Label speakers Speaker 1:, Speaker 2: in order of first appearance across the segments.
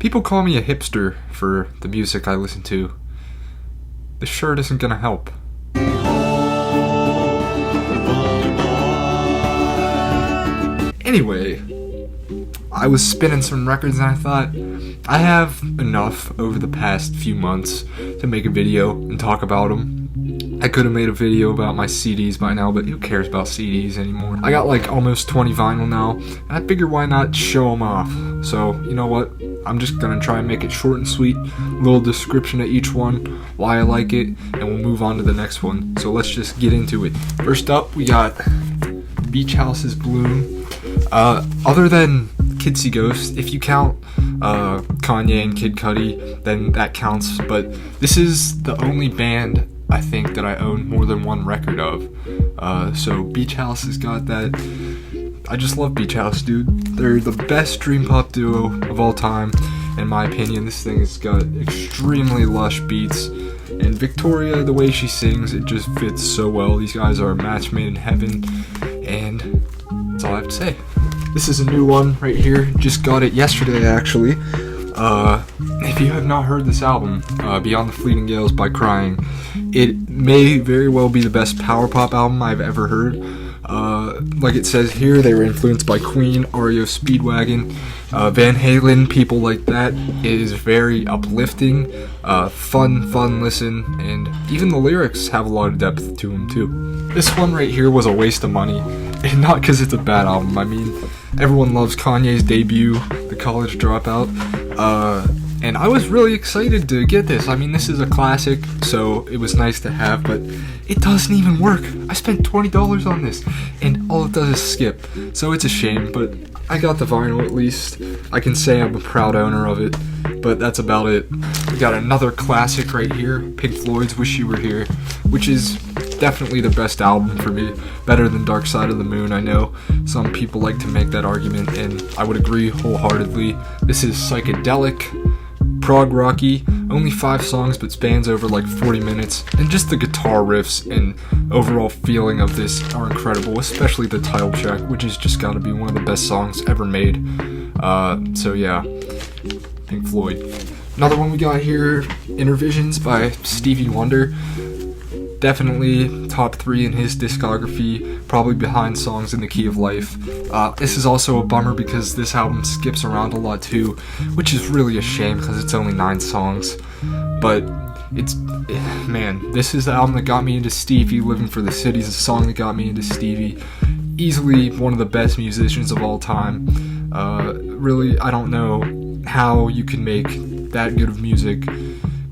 Speaker 1: People call me a hipster for the music I listen to. This shirt isn't gonna help. Anyway, I was spinning some records and I thought, I have enough over the past few months to make a video and talk about them. I could have made a video about my CDs by now, but who cares about CDs anymore? I got like almost 20 vinyl now, and I figured why not show them off. So, you know what? I'm just gonna try and make it short and sweet, little description of each one, why I like it, and we'll move on to the next one. So let's just get into it. First up, we got Beach House's Bloom. Other than Kids See Ghosts, if you count Kanye and Kid Cudi, then that counts, but this is the only band I think that I own more than one record of. So Beach House has got that. I just love Beach House, dude. They're the best dream pop duo of all time, in my opinion. This thing has got extremely lush beats, and Victoria, the way she sings, it just fits so well. These guys are a match made in heaven, and that's all I have to say. This is a new one right here. Just got it yesterday, actually. If you have not heard this album, Beyond the Fleeting Gales by Crying, it may very well be the best power pop album I've ever heard. Like it says here, they were influenced by Queen, REO Speedwagon, Van Halen, people like that. It is very uplifting, fun listen, and even the lyrics have a lot of depth to them too. This one right here was a waste of money, and not because it's a bad album. I mean, everyone loves Kanye's debut, The College Dropout, and I was really excited to get this. I mean, this is a classic, so it was nice to have, but it doesn't even work. I spent $20 on this, and all it does is skip, so it's a shame, but I got the vinyl at least. I can say I'm a proud owner of it, but that's about it. We got another classic right here, Pink Floyd's Wish You Were Here, which is definitely the best album for me, better than Dark Side of the Moon. I know some people like to make that argument, and I would agree wholeheartedly. This is psychedelic, prog rocky, only 5 songs but spans over like 40 minutes, and just the guitar riffs and overall feeling of this are incredible, especially the title track, which has just got to be one of the best songs ever made. So yeah, Pink Floyd. Another one we got here, Intervisions by Stevie Wonder. Definitely top 3 in his discography, probably behind Songs in the Key of Life. This is also a bummer because this album skips around a lot too, which is really a shame because it's only 9 songs. But man, this is the album that got me into Stevie. Living for the City is a song that got me into Stevie. Easily one of the best musicians of all time. Really, I don't know how you can make that good of music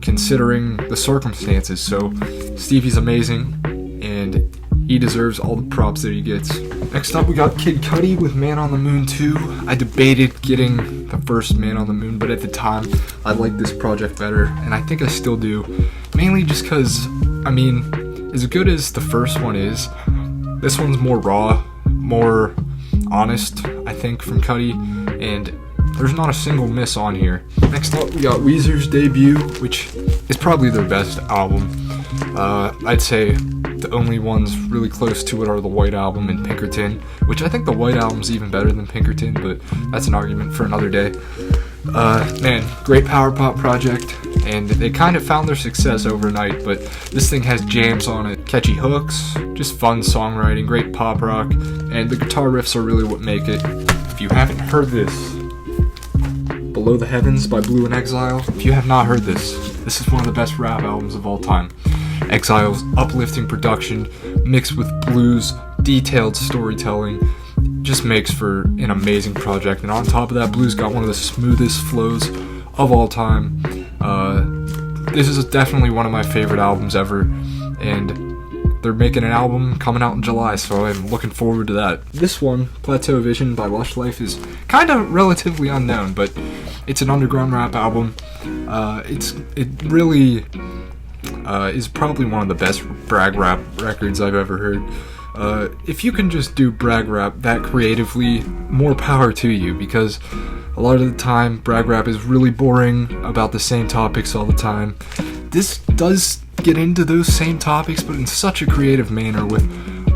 Speaker 1: considering the circumstances. So Stevie's amazing, and he deserves all the props that he gets. Next up, we got Kid Cudi with Man on the Moon 2. I debated getting the first Man on the Moon, but at the time, I liked this project better, and I think I still do. Mainly just because, I mean, as good as the first one is, this one's more raw, more honest, I think, from Cudi, and there's not a single miss on here. Next up, we got Weezer's debut, which is probably their best album. I'd say the only ones really close to it are the White Album and Pinkerton, which I think the White Album's even better than Pinkerton, but that's an argument for another day. Man, great power pop project, and they kind of found their success overnight, but this thing has jams on it, catchy hooks, just fun songwriting, great pop rock, and the guitar riffs are really what make it. If you haven't heard this, Below the Heavens by Blue and Exile. If you have not heard this is one of the best rap albums of all time. Exile's uplifting production mixed with blues, detailed storytelling just makes for an amazing project. And on top of that, blues got one of the smoothest flows of all time. This is definitely one of my favorite albums ever, and they're making an album coming out in July, so I'm looking forward to that. This one, Plateau Vision by Lush Life, is kind of relatively unknown, but it's an underground rap album. It really is probably one of the best brag rap records I've ever heard. If you can just do brag rap that creatively, more power to you, because a lot of the time brag rap is really boring about the same topics all the time. This does get into those same topics, but in such a creative manner with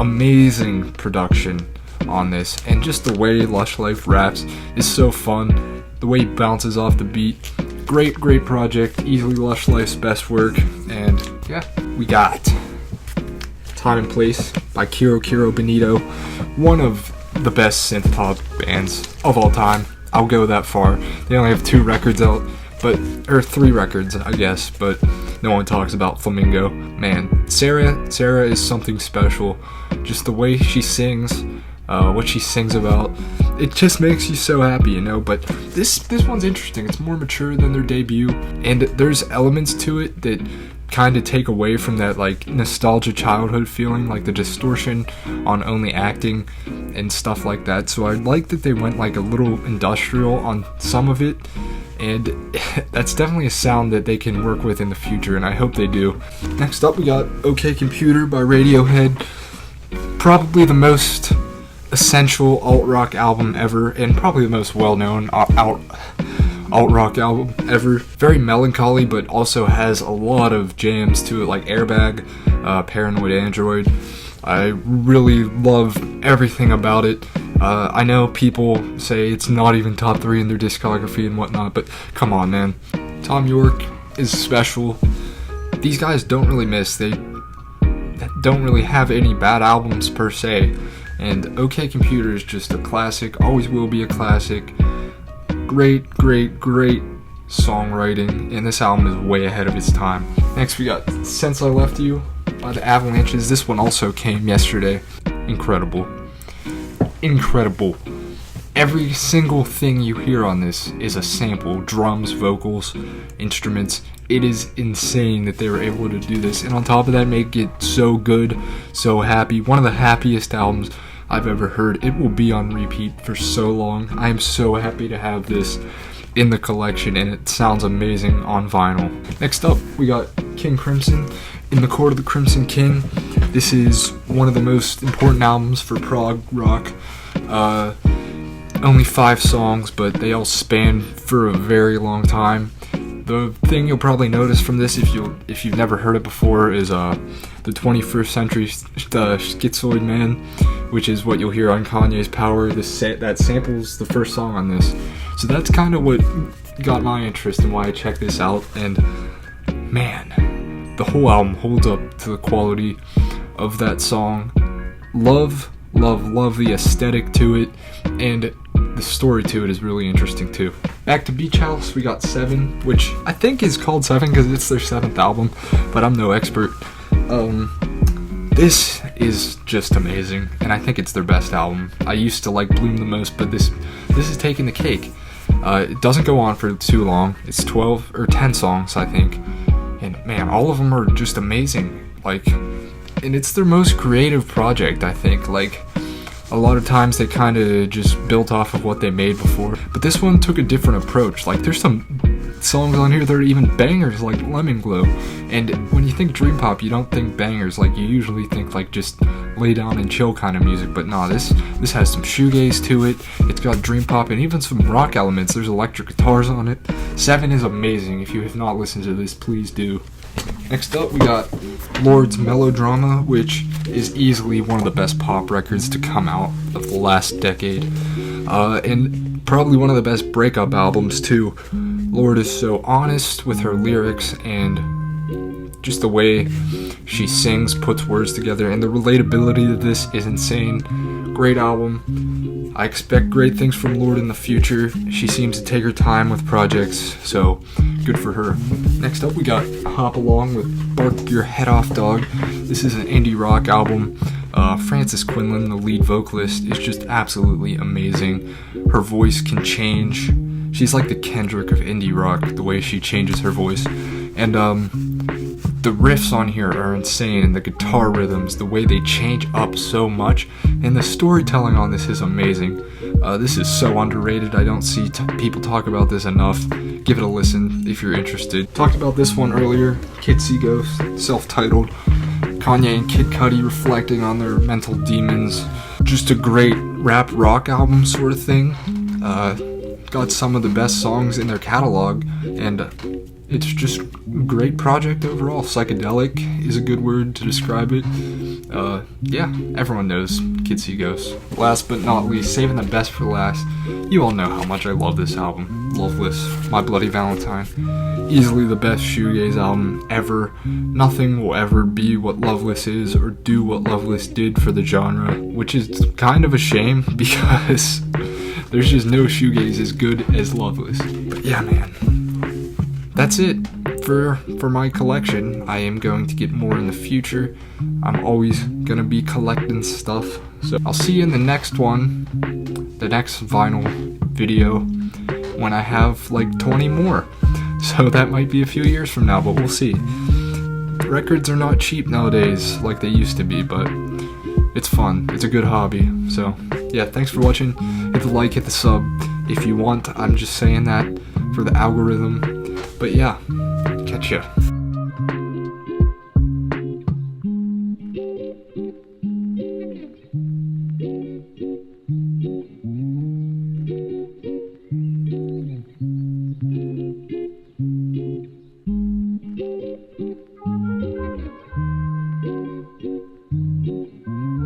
Speaker 1: amazing production on this, and just the way Lush Life raps is so fun. the way he bounces off the beat. Great project, easily Lush Life's best work, and yeah, we got Time and Place by Kiro Benito, one of the best synth pop bands of all time. I'll go that far. They only have 2 records out, or 3 records, I guess, but no one talks about Flamingo. Man, Sarah is something special. Just the way she sings, what she sings about, it just makes you so happy, you know. But this one's interesting. It's more mature than their debut, and there's elements to it that kind of take away from that like nostalgia childhood feeling, like the distortion on Only Acting and stuff like that. So I like that they went like a little industrial on some of it, and that's definitely a sound that they can work with in the future, and I hope they do. Next up, we got OK Computer by Radiohead, probably the most essential alt-rock album ever, and probably the most well-known alt-rock album ever. Very melancholy, but also has a lot of jams to it, like Airbag, Paranoid Android. I really love everything about it. I know people say it's not even top 3 in their discography and whatnot, but come on, man. Tom York is special. These guys don't really miss. They don't really have any bad albums per se. And OK Computer is just a classic, always will be a classic. Great songwriting, and this album is way ahead of its time. Next we got Since I Left You by the Avalanches. This one also came yesterday. Incredible. Every single thing you hear on this is a sample. Drums, vocals, instruments. It is insane that they were able to do this, and on top of that, make it so good, so happy. One of the happiest albums I've ever heard. It will be on repeat for so long. I am so happy to have this in the collection, and it sounds amazing on vinyl. Next up, we got King Crimson, In the Court of the Crimson King. This is one of the most important albums for prog rock. Only 5 songs, but they all span for a very long time. The thing you'll probably notice from this, if you've never heard it before, is the 21st Century Schizoid Man, which is what you'll hear on Kanye's Power. That samples the first song on this. So that's kind of what got my interest and why I checked this out. And man, the whole album holds up to the quality of that song. Love the aesthetic to it, and the story to it is really interesting too. Back to Beach House, we got 7, which I think is called 7 because it's their 7th album, but I'm no expert. This is just amazing, and I think it's their best album. I used to like Bloom the most, but this is taking the cake. It doesn't go on for too long. It's 12 or 10 songs, I think, and man, all of them are just amazing. Like, and it's their most creative project, I think. Like, a lot of times they kind of just built off of what they made before, but this one took a different approach. Like, there's some songs on here that are even bangers, like Lemon Glow. And when you think dream pop, you don't think bangers. Like, you usually think like just lay down and chill kind of music, but nah, this has some shoegaze to it. It's got dream pop and even some rock elements. There's electric guitars on it. 7 is amazing. If you have not listened to this, please do. Next up, we got Lord's Melodrama, which is easily one of the best pop records to come out of the last decade, and probably one of the best breakup albums too. Lord is so honest with her lyrics, and just the way she sings, puts words together, and the relatability of this is insane. Great album. I expect great things from Lord in the future. She seems to take her time with projects, so good for her. Next up, we got Hop Along with Bark Your Head Off Dog. This is an indie rock album. Frances Quinlan, the lead vocalist, is just absolutely amazing. Her voice can change. She's like the Kendrick of indie rock, the way she changes her voice. And the riffs on here are insane, and the guitar rhythms, the way they change up so much, and the storytelling on this is amazing. This is so underrated. I don't see people talk about this enough. Give it a listen if you're interested. Talked about this one earlier, Kid See Ghost, self-titled. Kanye and Kid Cudi reflecting on their mental demons. Just a great rap rock album sort of thing. Got some of the best songs in their catalog, and it's just a great project overall. Psychedelic is a good word to describe it. Yeah, everyone knows Kids See Ghosts. Last but not least, saving the best for last, you all know how much I love this album. Loveless, My Bloody Valentine. Easily the best shoegaze album ever. Nothing will ever be what Loveless is or do what Loveless did for the genre, which is kind of a shame because there's just no shoegaze as good as Loveless. But yeah, man, that's it for my collection. I am going to get more in the future. I'm always gonna be collecting stuff. So I'll see you in the next one, the next vinyl video, when I have like 20 more. So that might be a few years from now, but we'll see. Records are not cheap nowadays like they used to be, but it's fun. It's a good hobby. So yeah, thanks for watching. Hit the like, hit the sub if you want. I'm just saying that for the algorithm. But yeah, catch ya.